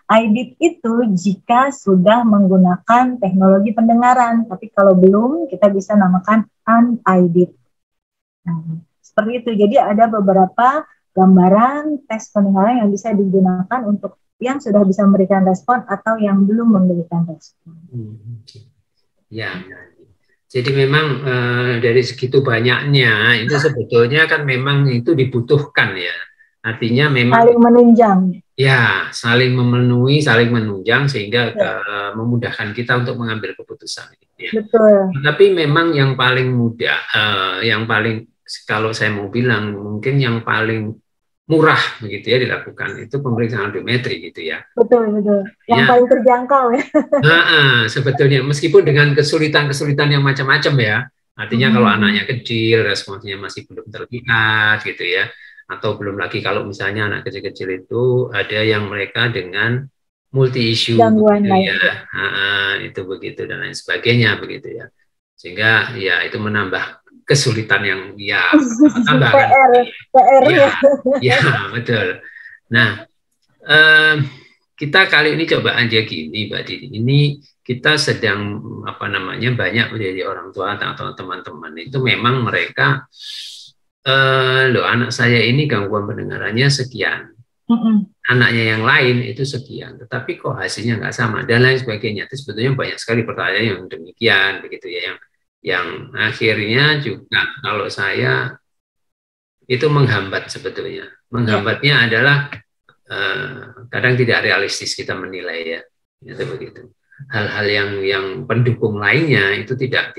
iDeep itu jika sudah menggunakan teknologi pendengaran, tapi kalau belum kita bisa namakan uniDeep. Nah, seperti itu. Jadi ada beberapa gambaran tes pendengaran yang bisa digunakan untuk yang sudah bisa memberikan respon atau yang belum memberikan respon. Ya, jadi memang dari segitu banyaknya itu sebetulnya kan memang itu dibutuhkan ya. Artinya memang saling menunjang. Ya, saling memenuhi, saling menunjang sehingga memudahkan kita untuk mengambil keputusan. Ya. Betul. Tapi memang yang paling mudah, yang paling kalau saya mau bilang mungkin yang paling murah begitu ya dilakukan itu pemeriksaan audiometri gitu ya. Betul. Yang paling terjangkau ya. Sebetulnya meskipun dengan kesulitan yang macam-macam ya. Artinya kalau anaknya kecil, responsnya masih belum terlihat gitu ya. Atau belum lagi kalau misalnya anak kecil-kecil itu ada yang mereka dengan multi issue gangguan gitu ya. Itu begitu dan lain sebagainya begitu ya. Sehingga ya itu menambah kesulitan yang ya tambah PR ya betul. Nah, kita kali ini coba aja gini Mbak Dini. Ini kita sedang banyak menjadi orang tua atau teman-teman itu memang mereka loh anak saya ini gangguan pendengarannya sekian, anaknya yang lain itu sekian, tetapi kok hasilnya nggak sama dan lain sebagainya. Itu sebetulnya banyak sekali pertanyaan yang demikian begitu ya, yang akhirnya juga kalau saya itu menghambat sebetulnya. Menghambatnya adalah kadang tidak realistis kita menilai ya, itu begitu. Hal-hal yang pendukung lainnya itu tidak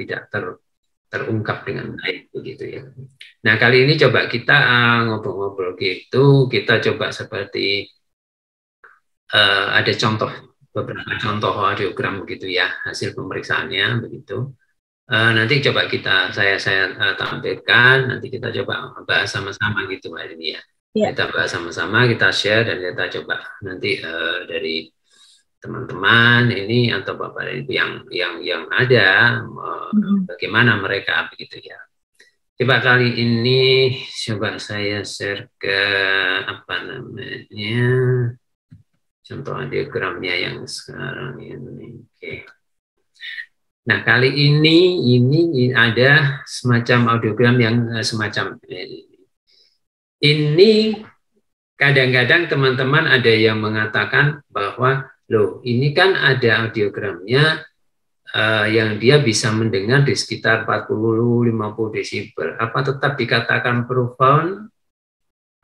terungkap dengan baik begitu ya. Nah kali ini coba kita ngobrol-ngobrol gitu, kita coba seperti ada beberapa contoh audiogram begitu ya hasil pemeriksaannya begitu. Nanti coba saya tampilkan, nanti kita coba bahas sama-sama gitu Mbak ini ya. Kita bahas sama-sama, kita share dan kita coba nanti dari teman-teman ini atau Bapak Ibu yang ada bagaimana mereka begitu ya. Coba kali ini coba saya share ke contoh diagramnya yang sekarang ini. Oke. Nah kali ini ada semacam audiogram yang semacam ini. Kadang-kadang teman-teman ada yang mengatakan bahwa loh ini kan ada audiogramnya yang dia bisa mendengar di sekitar 40-50 desibel. Apa tetap dikatakan profound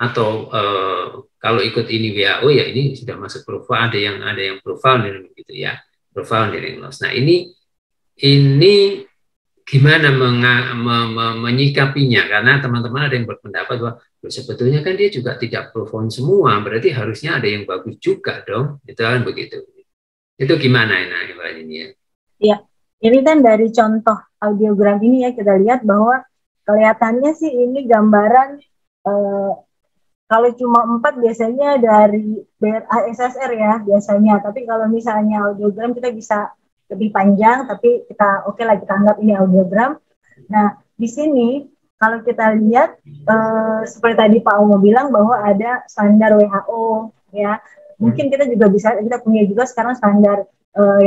atau kalau ikut ini WHO ya ini sudah masuk profound, ada yang profound gitu ya, profound hearing loss. Nah ini gimana menyikapinya, karena teman-teman ada yang berpendapat bahwa sebetulnya kan dia juga tidak profound semua, berarti harusnya ada yang bagus juga dong, itu kan begitu. Itu gimana Mbak ini ya? Ya, ini kan dari contoh audiogram ini ya kita lihat bahwa kelihatannya sih ini gambaran kalau cuma 4 biasanya dari BRASSR ya biasanya, tapi kalau misalnya audiogram kita bisa lebih panjang, tapi kita lah kita anggap ini audiogram. Nah di sini kalau kita lihat seperti tadi Pak Omo bilang bahwa ada standar WHO ya, mungkin kita juga kita punya juga sekarang standar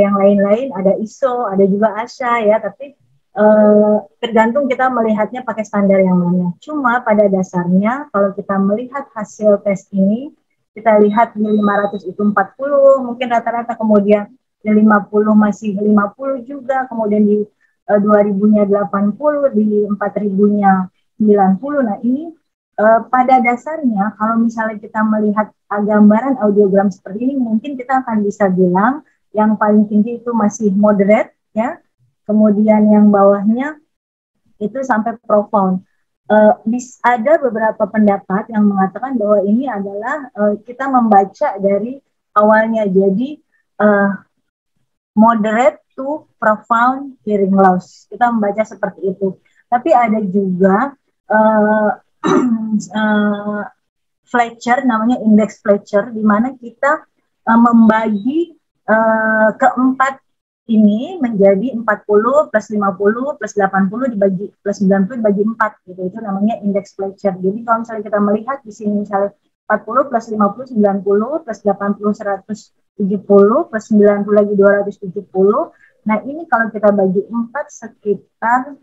yang lain-lain, ada ISO, ada juga ASHA ya, tapi tergantung kita melihatnya pakai standar yang mana. Cuma pada dasarnya kalau kita melihat hasil tes ini, kita lihat di 500 itu 40 mungkin rata-rata, kemudian di 50 masih 50 juga, kemudian di 2000-nya 80, di 4000-nya 90. Nah ini pada dasarnya kalau misalnya kita melihat gambaran audiogram seperti ini, mungkin kita akan bisa bilang yang paling tinggi itu masih moderate ya, kemudian yang bawahnya itu sampai profound. Ada beberapa pendapat yang mengatakan bahwa ini adalah kita membaca dari awalnya, jadi moderate to profound hearing loss. Kita membaca seperti itu. Tapi ada juga Fletcher, namanya indeks Fletcher, di mana kita membagi keempat ini menjadi 40 plus 50 plus 80 dibagi plus 90 dibagi 4 gitu. Itu namanya indeks Fletcher. Jadi kalau misalnya kita melihat di sini misalnya 40 plus 50 90 plus 80 100 70 plus 90 lagi 270. Nah ini kalau kita bagi 4 sekitar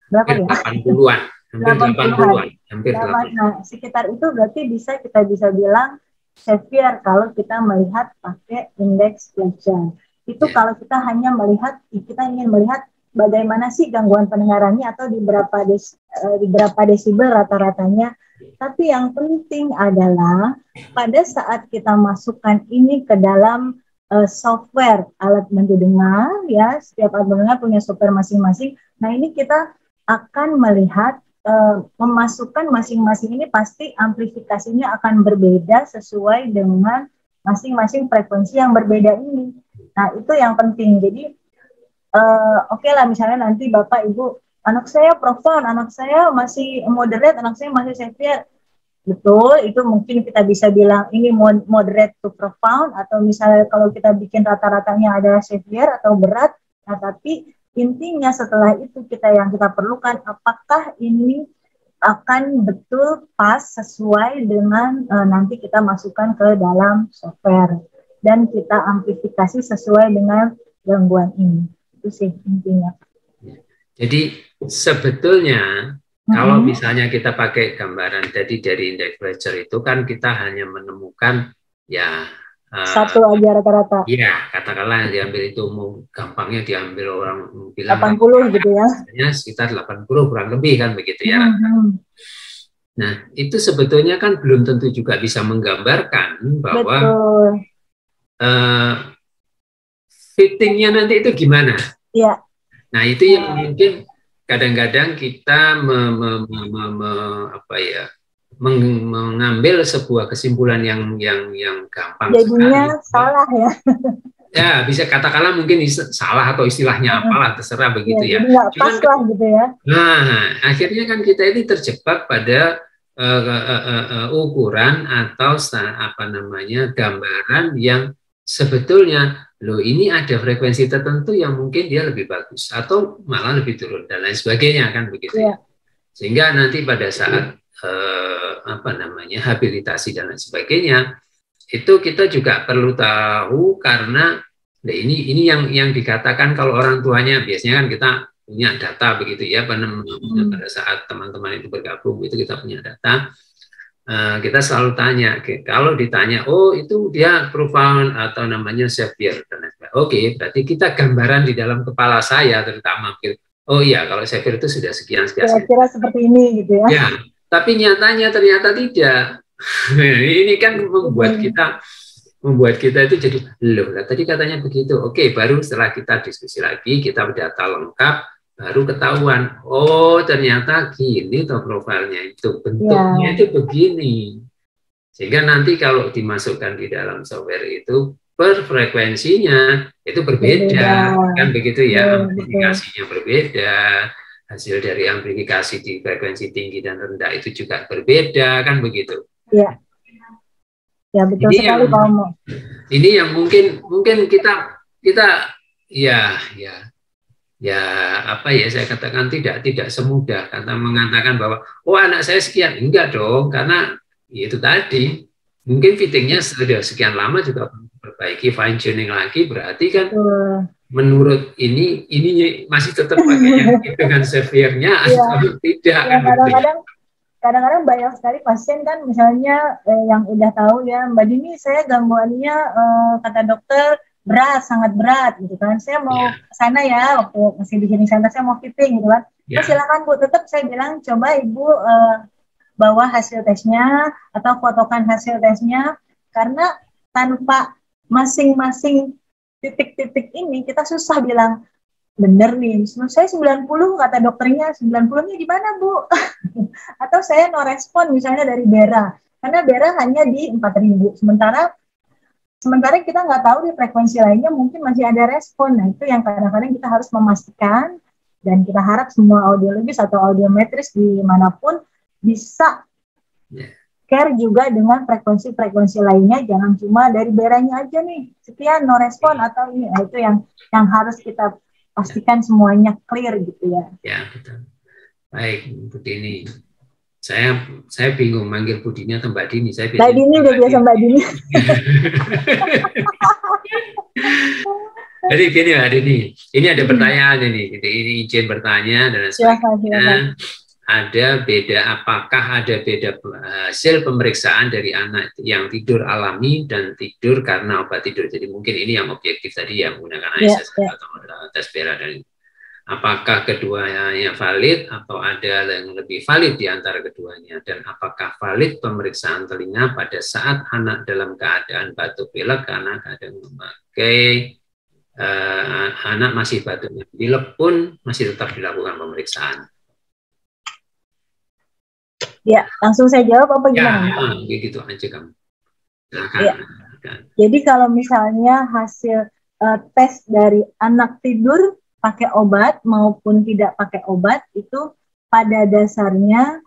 berapa ya? 80-an. Hampir 80-an. Hampir 80-an. Nah sekitar itu berarti kita bisa bilang severe kalau kita melihat pakai indeks Fletcher. Itu kalau kita hanya melihat, kita ingin melihat bagaimana sih gangguan pendengarannya atau di berapa desibel rata-ratanya. Tapi yang penting adalah pada saat kita masukkan ini ke dalam software alat bantu dengar, ya setiap alat bantu dengar punya software masing-masing. Nah ini kita akan melihat memasukkan masing-masing ini pasti amplifikasinya akan berbeda sesuai dengan masing-masing frekuensi yang berbeda ini. Nah itu yang penting. Jadi oke lah misalnya nanti Bapak Ibu, anak saya profound, anak saya masih moderate, anak saya masih severe. Betul, itu mungkin kita bisa bilang ini moderate to profound, atau misalnya kalau kita bikin rata-ratanya ada severe atau berat. Nah tapi intinya setelah itu yang kita perlukan apakah ini akan betul pas sesuai dengan nanti kita masukkan ke dalam software dan kita amplifikasi sesuai dengan gangguan ini. Itu sih intinya. Jadi sebetulnya kalau misalnya kita pakai gambaran tadi dari indeks Fletcher itu kan kita hanya menemukan ya satu aja rata-rata. Iya, katakanlah yang diambil itu gampangnya diambil orang bilang 80 gitu ya. Sekitar 80 kurang lebih kan begitu ya. Nah, itu sebetulnya kan belum tentu juga bisa menggambarkan bahwa fittingnya nanti itu gimana. Iya. Nah, itu yang mungkin kadang-kadang kita mengambil sebuah kesimpulan yang gampang. Jadinya salah ya. Ya, bisa katakanlah mungkin salah atau istilahnya apalah, terserah begitu ya. Jadi nggak pas lah gitu ya. Nah, akhirnya kan kita ini terjebak pada ukuran atau gambaran yang sebetulnya loh ini ada frekuensi tertentu yang mungkin dia lebih bagus atau malah lebih turun dan lain sebagainya kan begitu ya. Sehingga nanti pada saat habilitasi dan lain sebagainya itu kita juga perlu tahu karena ini yang dikatakan kalau orang tuanya biasanya kan kita punya data begitu ya pada saat teman-teman itu bergabung itu kita punya data. Kita selalu tanya, kalau ditanya, oh itu dia profound atau namanya severe, oke, berarti kita gambaran di dalam kepala saya terutama, oh iya kalau severe itu sudah sekian. Kira-kira seperti ini gitu ya. Ya, tapi nyatanya ternyata tidak. Ini kan membuat kita itu jadi loh. Tadi katanya begitu, oke, baru setelah kita diskusi lagi, kita data lengkap. Baru ketahuan, oh ternyata gini toh profilnya itu, bentuknya itu begini. Sehingga nanti kalau dimasukkan di dalam software itu, per frekuensinya itu berbeda. Kan begitu ya, amplifikasinya berbeda, hasil dari amplifikasi di frekuensi tinggi dan rendah itu juga berbeda, kan begitu. Iya. Ya betul ini sekali Pak Omo. Ini yang mungkin kita saya katakan tidak semudah karena mengatakan bahwa oh anak saya sekian, enggak dong, karena itu tadi mungkin fittingnya sudah sekian lama juga perbaiki fine tuning lagi, berarti kan menurut ini masih tetap pakai yang dengan severe-nya atau tidak. Ya, kadang-kadang banyak sekali pasien kan misalnya yang udah tahu ya Mbak Dini saya gangguannya kata dokter berat, sangat berat gitu kan. Saya mau kesana ya, waktu masih di healing center saya mau fitting gitu kan. Silakan Bu, tetap saya bilang coba Ibu bawa hasil tesnya atau fotokan hasil tesnya, karena tanpa masing-masing titik-titik ini kita susah bilang bener nih, saya 90 kata dokternya, 90-nya di mana Bu? Atau saya no respon misalnya dari BERA, karena BERA hanya di 4.000, sementara kita nggak tahu di frekuensi lainnya mungkin masih ada respon. Nah itu yang kadang-kadang kita harus memastikan, dan kita harap semua audiologis atau audiometris dimanapun bisa care juga dengan frekuensi-frekuensi lainnya, jangan cuma dari BERA-nya aja nih sekian no respon atau ini. Nah, itu yang harus kita pastikan semuanya clear gitu ya. Ya betul. Baik Bu Dini. Saya bingung manggil Bu Dini atau Mbak Dini. Mbak Dini udah biasa Mbak Dini. Jadi gini Mbak Dini, ini ada pertanyaan ini izin bertanya dan sebagainya. Ada beda, apakah ada beda hasil pemeriksaan dari anak yang tidur alami dan tidur karena obat tidur? Jadi mungkin ini yang objektif tadi yang menggunakan ASS atau tes Bera dan apakah keduanya valid atau ada yang lebih valid di antara keduanya, dan apakah valid pemeriksaan telinga pada saat anak dalam keadaan batuk pilek karena kadang memakai anak masih batuknya pilek pun masih tetap dilakukan pemeriksaan. Ya, langsung saya jawab apa gimana? Ya, gitu aja kamu. Ya. Jadi kalau misalnya hasil tes dari anak tidur pakai obat maupun tidak pakai obat itu pada dasarnya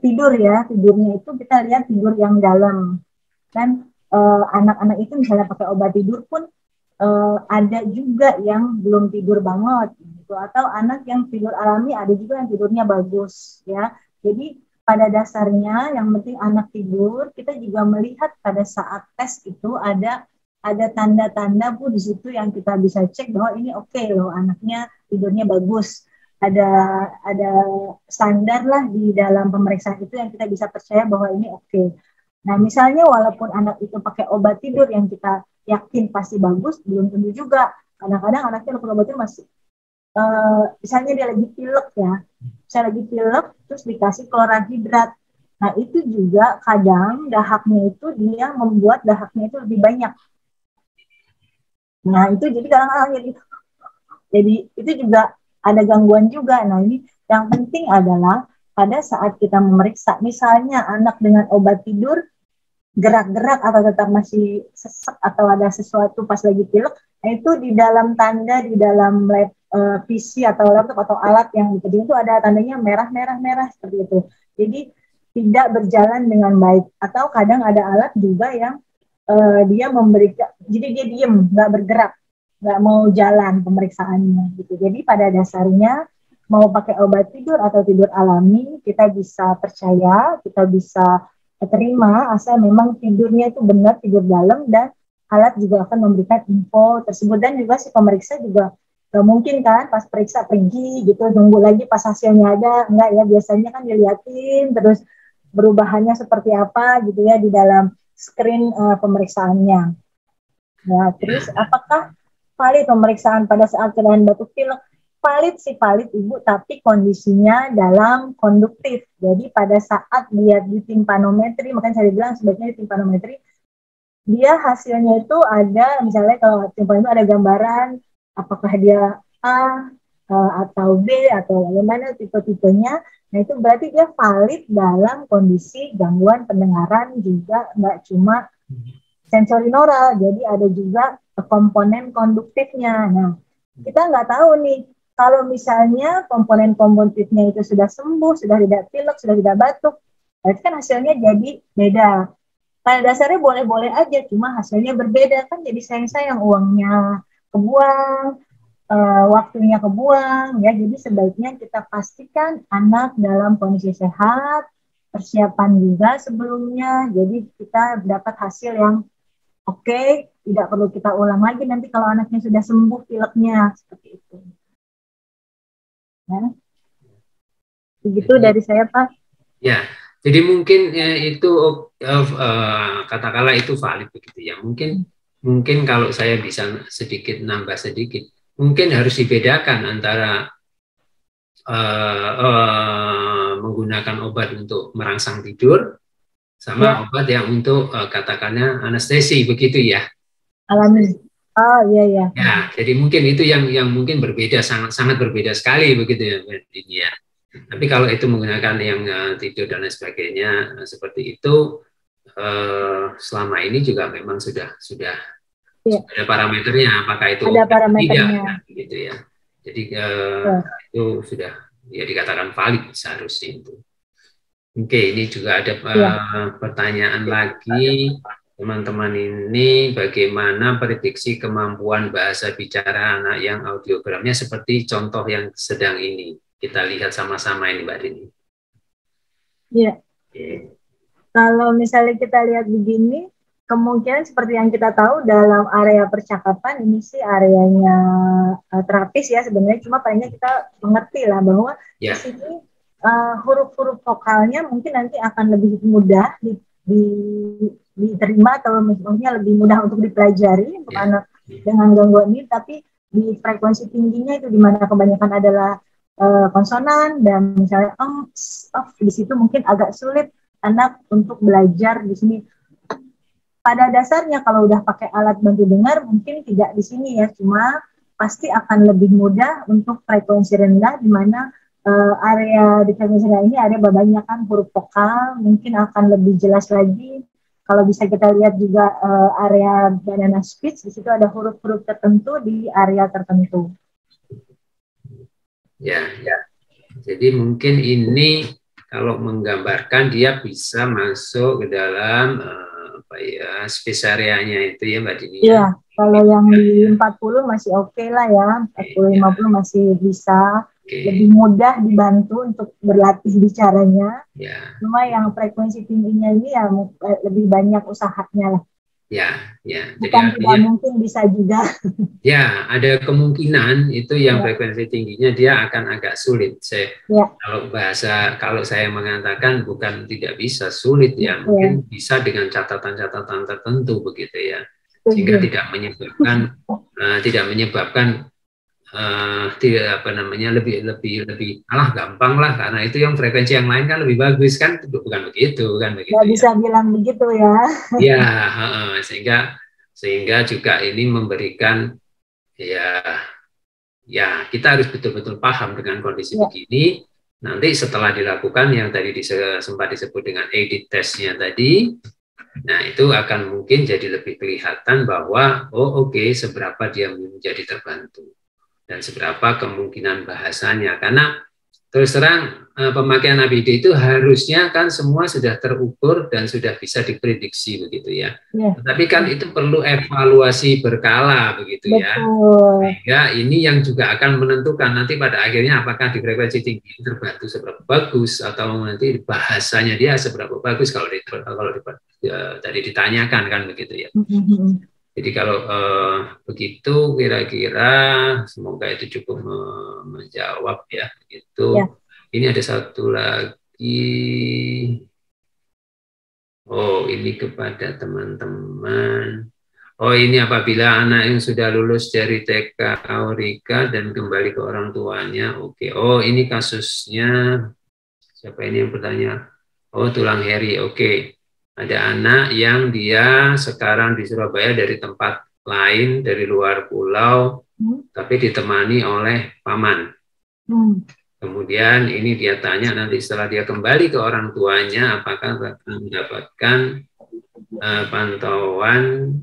tidur ya, tidurnya itu kita lihat tidur yang dalam. Dan anak-anak itu misalnya pakai obat tidur pun ada juga yang belum tidur banget gitu, atau anak yang tidur alami ada juga yang tidurnya bagus ya. Jadi pada dasarnya yang penting anak tidur, kita juga melihat pada saat tes itu ada tanda-tanda Bu di situ yang kita bisa cek bahwa ini oke loh, anaknya tidurnya bagus. Ada standar lah di dalam pemeriksaan itu yang kita bisa percaya bahwa ini oke. Nah, misalnya walaupun anak itu pakai obat tidur yang kita yakin pasti bagus, belum tentu juga. Kadang-kadang anaknya pakai obat tidur masih, misalnya dia lagi pilek ya, misalnya lagi pilek, terus dikasih kloranhidrat. Nah, itu juga kadang dahaknya itu dia membuat dahaknya itu lebih banyak. Nah, itu jadi kadang-kadang gitu. Jadi itu juga ada gangguan juga. Nah, ini yang penting adalah pada saat kita memeriksa, misalnya anak dengan obat tidur gerak-gerak atau tetap masih sesek atau ada sesuatu pas lagi pilek, nah itu di dalam tanda di dalam lab PC atau laptop atau alat yang dipegang itu ada tandanya merah seperti itu. Jadi tidak berjalan dengan baik, atau kadang ada alat juga yang dia memberikan, jadi dia diem, nggak bergerak, nggak mau jalan pemeriksaannya gitu. Jadi pada dasarnya mau pakai obat tidur atau tidur alami, kita bisa percaya, kita bisa terima asal memang tidurnya itu benar tidur dalam, dan alat juga akan memberikan info tersebut. Dan juga si pemeriksa juga gak mungkin kan pas periksa pergi gitu, nunggu lagi pas hasilnya ada, enggak ya, biasanya kan diliatin terus perubahannya seperti apa gitu ya di dalam screen pemeriksaannya. Ya, terus apakah valid pemeriksaan pada saat keadaan batuk pilek? Valid sih valid Ibu, tapi kondisinya dalam konduktif. Jadi pada saat dia di timpanometri, makanya saya bilang sebaiknya di timpanometri, dia hasilnya itu ada, misalnya kalau timpanometri ada gambaran apakah dia A atau B atau bagaimana tipe-tipenya. Nah itu berarti dia valid dalam kondisi gangguan pendengaran juga, nggak cuma sensorinoral, jadi ada juga komponen konduktifnya. Nah kita nggak tahu nih, kalau misalnya komponen konduktifnya itu sudah sembuh, sudah tidak pilek, sudah tidak batuk, berarti kan hasilnya jadi beda. Pada dasarnya boleh-boleh aja, cuma hasilnya berbeda, kan jadi sayang-sayang uangnya kebuang, waktunya kebuang, ya. Jadi sebaiknya kita pastikan anak dalam kondisi sehat, persiapan juga sebelumnya, jadi kita dapat hasil yang oke, tidak perlu kita ulang lagi nanti kalau anaknya sudah sembuh pileknya, seperti itu. Ya. Begitu dari saya, Pak. Ya, jadi mungkin itu katakanlah itu valid begitu ya. Mungkin kalau saya bisa sedikit nambah sedikit, mungkin harus dibedakan antara menggunakan obat untuk merangsang tidur sama obat yang untuk katakannya anestesi begitu ya. Alami. Oh iya ya. Ya, jadi mungkin itu yang mungkin berbeda, sangat berbeda sekali begitu ya, ini ya. Tapi kalau itu menggunakan yang tidur dan lain sebagainya seperti itu, selama ini juga memang sudah ada parameternya, apakah itu ada parameternya tidak, gitu ya. Jadi itu sudah ya dikatakan valid seharusnya itu. Oke, ini juga ada pertanyaan lagi. Teman-teman ini, bagaimana prediksi kemampuan bahasa bicara anak yang audiogramnya seperti contoh yang sedang ini? Kita lihat sama-sama ini, Mbak Dini. Iya. Kalau misalnya kita lihat begini, kemungkinan seperti yang kita tahu dalam area percakapan ini sih areanya terapis ya sebenarnya, cuma palingnya kita mengerti lah bahwa di sini huruf-huruf vokalnya mungkin nanti akan lebih mudah diterima atau maksudnya lebih mudah untuk dipelajari untuk anak dengan gangguan ini, tapi di frekuensi tingginya itu di mana kebanyakan adalah konsonan dan misalnya di situ mungkin agak sulit anak untuk belajar di sini. Pada dasarnya kalau udah pakai alat bantu dengar mungkin tidak di sini ya, cuma pasti akan lebih mudah untuk frekuensi rendah di mana area di frekuensi rendah ini area kebanyakan huruf vokal mungkin akan lebih jelas lagi. Kalau bisa kita lihat juga area banana speech, di situ ada huruf-huruf tertentu di area tertentu. Ya. Jadi mungkin ini kalau menggambarkan dia bisa masuk ke dalam space area-nya itu ya Mbak Dini. Iya, kalau yang di 40 masih oke lah ya, 40-50 masih bisa. Lebih mudah dibantu untuk berlatih bicaranya. Cuma yang frekuensi tingginya ini ya lebih banyak usahanya lah. Bukan jadi tidak mungkin bisa juga. Ya, ada kemungkinan itu yang frekuensi tingginya dia akan agak sulit. Kalau saya mengatakan bukan tidak bisa, sulit ya, mungkin bisa dengan catatan-catatan tertentu begitu ya, sehingga tidak menyebabkan lebih gampang lah, karena itu yang frekuensi yang lain kan lebih bagus kan, bukan begitu kan begitu. Nggak bisa bilang begitu ya. Sehingga juga ini memberikan kita harus betul-betul paham dengan kondisi begini. Nanti setelah dilakukan yang tadi sempat disebut dengan edit testnya tadi, nah itu akan mungkin jadi lebih kelihatan bahwa seberapa dia menjadi terbantu dan seberapa kemungkinan bahasanya. Karena terus terang pemakaian ABD itu harusnya kan semua sudah terukur dan sudah bisa diprediksi begitu ya. Tapi kan itu perlu evaluasi berkala begitu ya. Sehingga ini yang juga akan menentukan nanti pada akhirnya apakah di frekuensi tinggi terbantu seberapa bagus atau nanti bahasanya dia seberapa bagus kalau tadi ditanyakan kan begitu ya. Jadi kalau begitu kira-kira semoga itu cukup menjawab ya begitu. Ini ada satu lagi. Ini kepada teman-teman. Ini apabila anak yang sudah lulus dari TK Aurika dan kembali ke orang tuanya. Ini kasusnya siapa ini yang bertanya? Tulang Heri. Ada anak yang dia sekarang di Surabaya dari tempat lain, dari luar pulau, tapi ditemani oleh paman. Kemudian ini dia tanya nanti setelah dia kembali ke orang tuanya, apakah akan mendapatkan pantauan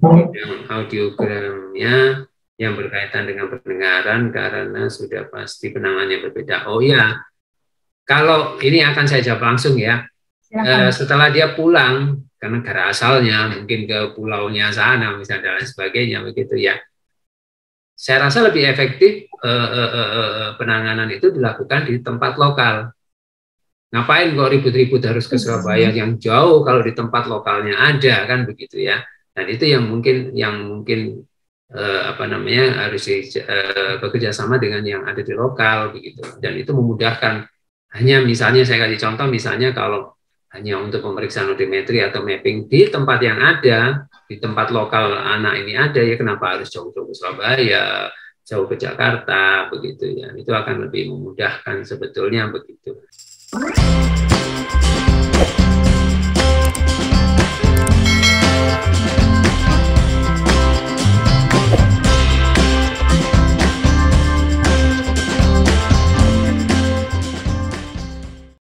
audiogramnya yang berkaitan dengan pendengaran karena sudah pasti penanganannya berbeda. Kalau ini akan saya jawab langsung ya. Setelah dia pulang ke negara asalnya, mungkin ke pulaunya sana misalnya dan sebagainya begitu ya, saya rasa lebih efektif penanganan itu dilakukan di tempat lokal. Ngapain kok ribut-ribut harus ke Surabaya yang jauh kalau di tempat lokalnya ada kan begitu ya. Dan itu yang mungkin harus bekerja sama dengan yang ada di lokal begitu. Dan itu memudahkan. Hanya misalnya saya kasih contoh, misalnya kalau hanya untuk pemeriksaan audiometri atau mapping di tempat yang ada, di tempat lokal anak ini ada, ya kenapa harus jauh-jauh ke Surabaya, jauh ke Jakarta, begitu ya. Itu akan lebih memudahkan sebetulnya begitu.